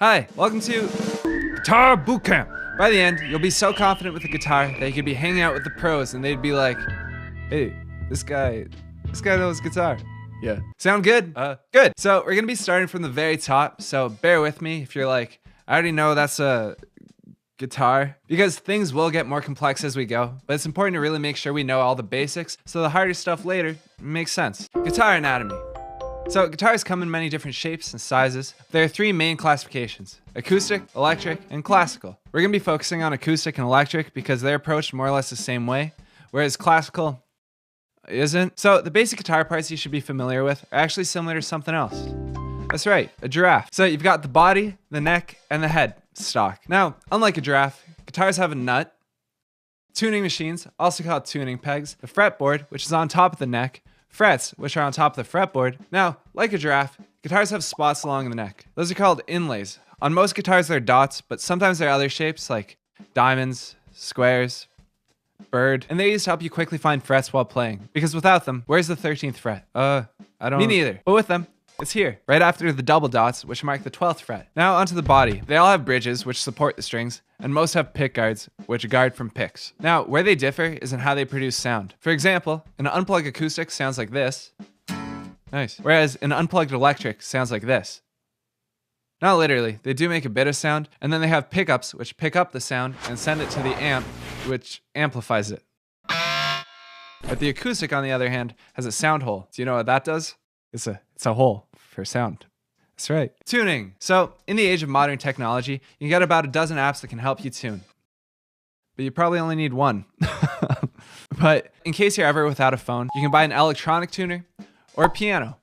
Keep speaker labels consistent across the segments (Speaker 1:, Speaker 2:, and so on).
Speaker 1: Hi, welcome to Guitar Bootcamp. By the end, you'll be so confident with the guitar that you could be hanging out with the pros and they'd be like, hey, this guy knows guitar. Yeah. Sound good? Good. So we're gonna be starting from the very top, so bear with me if you're like, I already know that's a guitar, because things will get more complex as we go, but it's important to really make sure we know all the basics so the harder stuff later makes sense. Guitar anatomy. So guitars come in many different shapes and sizes. There are three main classifications: acoustic, electric, and classical. We're gonna be focusing on acoustic and electric because they're approached more or less the same way, whereas classical isn't. So the basic guitar parts you should be familiar with are actually similar to something else. That's right, a giraffe. So you've got the body, the neck, and the head stock. Now, unlike a giraffe, guitars have a nut, tuning machines, also called tuning pegs, the fretboard, which is on top of the neck, frets, which are on top of the fretboard. Now, like a giraffe, guitars have spots along the neck. Those are called inlays. On most guitars, they're dots, but sometimes there are other shapes like diamonds, squares, bird, and they're used to help you quickly find frets while playing. Because without them, where's the 13th fret? Me neither. But with them, it's here, right after the double dots, which mark the 12th fret. Now onto the body. They all have bridges, which support the strings, and most have pick guards, which guard from picks. Now, where they differ is in how they produce sound. For example, an unplugged acoustic sounds like this. Nice. Whereas an unplugged electric sounds like this. Not literally, they do make a bit of sound, and then they have pickups, which pick up the sound and send it to the amp, which amplifies it. But the acoustic, on the other hand, has a sound hole. Do you know what that does? It's a hole for sound. That's right. Tuning. So, in the age of modern technology, you can get about a dozen apps that can help you tune. But you probably only need one. But in case you're ever without a phone, you can buy an electronic tuner or a piano.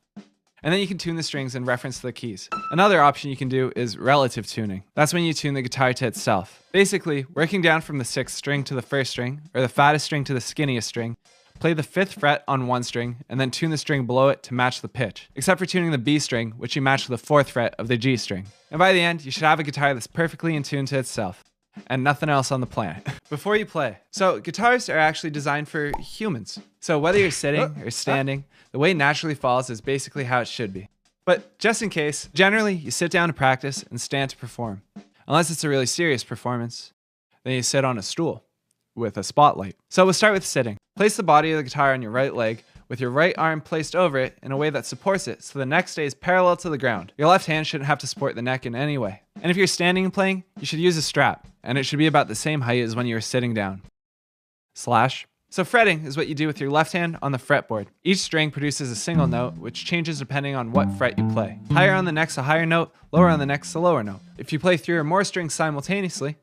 Speaker 1: And then you can tune the strings in reference to the keys. Another option you can do is relative tuning. That's when you tune the guitar to itself. Basically, working down from the 6th string to the 1st string, or the fattest string to the skinniest string, play the 5th fret on one string, and then tune the string below it to match the pitch. Except for tuning the B string, which you match with the 4th fret of the G string. And by the end, you should have a guitar that's perfectly in tune to itself. And nothing else on the planet. Before you play. So guitars are actually designed for humans. So whether you're sitting or standing, the way it naturally falls is basically how it should be. But just in case, generally you sit down to practice and stand to perform. Unless it's a really serious performance, then you sit on a stool with a spotlight. So we'll start with sitting. Place the body of the guitar on your right leg with your right arm placed over it in a way that supports it so the neck stays parallel to the ground. Your left hand shouldn't have to support the neck in any way. And if you're standing and playing, you should use a strap, and it should be about the same height as when you were sitting down. So fretting is what you do with your left hand on the fretboard. Each string produces a single note, which changes depending on what fret you play. Higher on the neck's a higher note, lower on the neck's a lower note. If you play 3 or more strings simultaneously,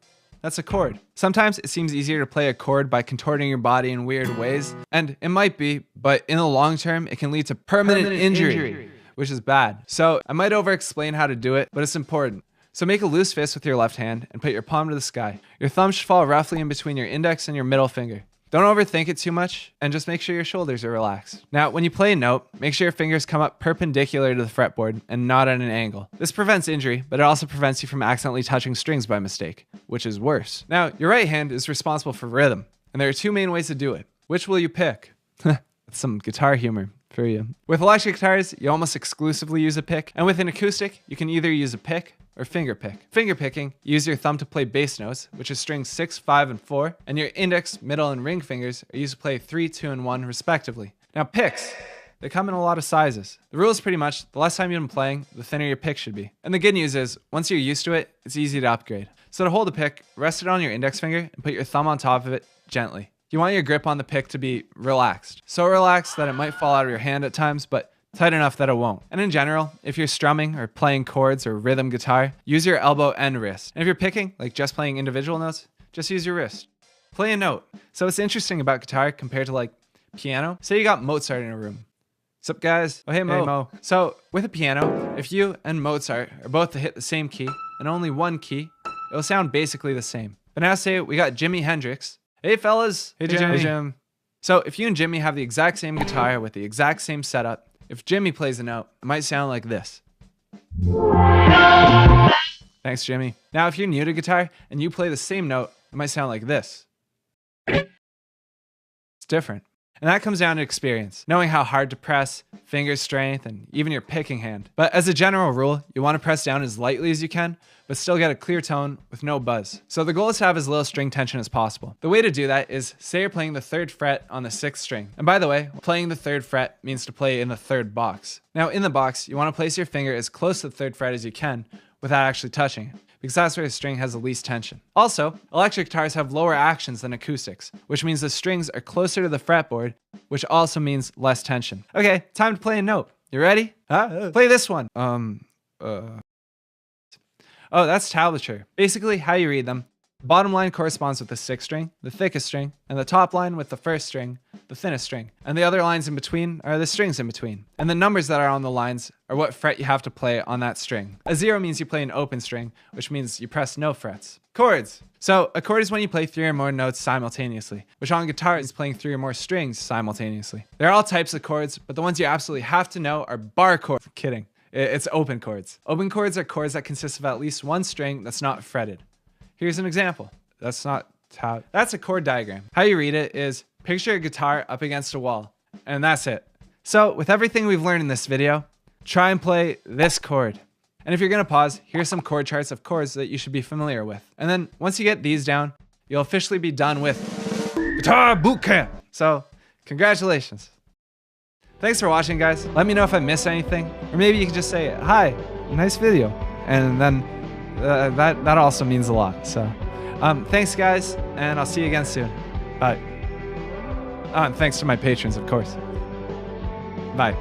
Speaker 1: that's a chord. Sometimes it seems easier to play a chord by contorting your body in weird ways, and it might be, but in the long term, it can lead to permanent injury, which is bad. So I might over-explain how to do it, but it's important. So make a loose fist with your left hand and put your palm to the sky. Your thumb should fall roughly in between your index and your middle finger. Don't overthink it too much, and just make sure your shoulders are relaxed. Now, when you play a note, make sure your fingers come up perpendicular to the fretboard and not at an angle. This prevents injury, but it also prevents you from accidentally touching strings by mistake, which is worse. Now, your right hand is responsible for rhythm, and there are 2 main ways to do it. Which will you pick? That's some guitar humor for you. With electric guitars, you almost exclusively use a pick, and with an acoustic, you can either use a pick or finger pick. Finger picking, you use your thumb to play bass notes, which is strings 6, 5, and 4, and your index, middle, and ring fingers are used to play 3, 2, and 1 respectively. Now picks, they come in a lot of sizes. The rule is pretty much, the less time you've been playing, the thinner your pick should be. And the good news is, once you're used to it, it's easy to upgrade. So to hold a pick, rest it on your index finger and put your thumb on top of it gently. You want your grip on the pick to be relaxed. So relaxed that it might fall out of your hand at times, but tight enough that it won't. And in general, if you're strumming or playing chords or rhythm guitar, use your elbow and wrist. And if you're picking, like just playing individual notes, just use your wrist. Play a note. So what's interesting about guitar compared to like piano, say you got Mozart in a room. Sup guys? Oh hey Mo. So with a piano, if you and Mozart are both to hit the same key and only one key, it'll sound basically the same. But now say we got Jimi Hendrix. Hey fellas. Hey Jim. So if you and Jimmy have the exact same guitar with the exact same setup, if Jimmy plays a note, it might sound like this. Thanks, Jimmy. Now, if you're new to guitar and you play the same note, it might sound like this. It's different. And that comes down to experience, knowing how hard to press, finger strength, and even your picking hand. But as a general rule, you want to press down as lightly as you can, but still get a clear tone with no buzz. So the goal is to have as little string tension as possible. The way to do that is, say you're playing the 3rd fret on the 6th string. And by the way, playing the 3rd fret means to play in the 3rd box. Now in the box, you want to place your finger as close to the 3rd fret as you can without actually touching it, because that's where the string has the least tension. Also, electric guitars have lower actions than acoustics, which means the strings are closer to the fretboard, which also means less tension. Okay, time to play a note. You ready? Play this one. Oh, that's tablature. Basically, how you read them. The bottom line corresponds with the 6th string, the thickest string, and the top line with the 1st string, the thinnest string. And the other lines in between are the strings in between. And the numbers that are on the lines are what fret you have to play on that string. A 0 means you play an open string, which means you press no frets. Chords. So a chord is when you play 3 or more notes simultaneously, which on guitar is playing 3 or more strings simultaneously. There are all types of chords, but the ones you absolutely have to know are bar chords. Kidding. It's open chords. Open chords are chords that consist of at least one string that's not fretted. Here's an example. That's a chord diagram. How you read it is, picture a guitar up against a wall, and that's it. So with everything we've learned in this video, try and play this chord. And if you're gonna pause, here's some chord charts of chords that you should be familiar with. And then once you get these down, you'll officially be done with Guitar Bootcamp. So congratulations. Thanks for watching, guys. Let me know if I missed anything, or maybe you can just say, hi, nice video. And then that also means a lot. So thanks, guys, and I'll see you again soon. Bye. And thanks to my patrons, of course. Bye.